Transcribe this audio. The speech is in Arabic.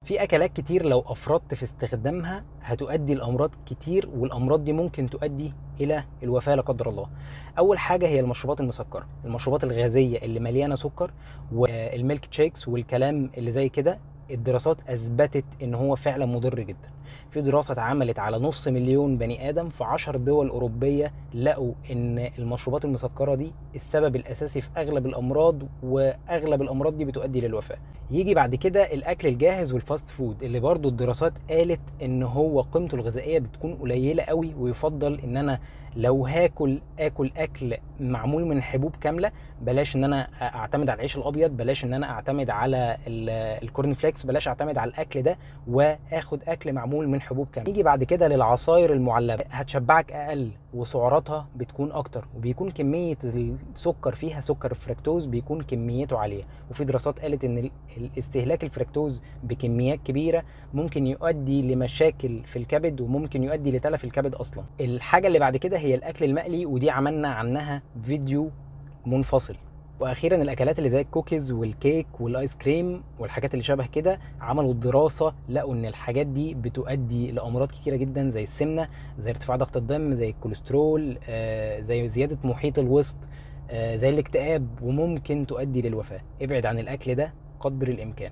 في اكلات كتير لو افرطت في استخدامها هتؤدي لامراض كتير، والامراض دي ممكن تؤدي الى الوفاه لا قدر الله. اول حاجه هي المشروبات المسكره، المشروبات الغازيه اللي مليانه سكر والميلك تشيكس والكلام اللي زي كده. الدراسات اثبتت ان هو فعلا مضر جدا. في دراسه اتعملت على نص مليون بني ادم في 10 دول اوروبيه، لقوا ان المشروبات المسكره دي السبب الاساسي في اغلب الامراض، واغلب الامراض دي بتؤدي للوفاه. يجي بعد كده الاكل الجاهز والفاست فود، اللي برضو الدراسات قالت ان هو قيمته الغذائيه بتكون قليله قوي، ويفضل ان انا لو اكل اكل معمول من حبوب كامله. بلاش ان انا اعتمد على العيش الابيض، بلاش ان انا اعتمد على الكورن فليكس، بلاش اعتمد على الاكل ده، واخد اكل معمول من حبوب كامله. نيجي بعد كده للعصاير المعلبه، هتشبعك اقل وسعراتها بتكون اكتر، وبيكون كميه السكر فيها سكر الفركتوز بيكون كميته عاليه. وفي دراسات قالت ان الاستهلاك الفركتوز بكميات كبيره ممكن يؤدي لمشاكل في الكبد، وممكن يؤدي لتلف الكبد اصلا. الحاجه اللي بعد كده هي الاكل المقلي، ودي عملنا عنها فيديو منفصل. واخيرا الاكلات اللي زي الكوكيز والكيك والايس كريم والحاجات اللي شبه كده، عملوا دراسه لقوا ان الحاجات دي بتؤدي لامراض كتيره جدا، زي السمنه، زي ارتفاع ضغط الدم، زي الكوليسترول، زي زياده محيط الوسط، زي الاكتئاب، وممكن تؤدي للوفاه. ابعد عن الاكل ده قدر الامكان.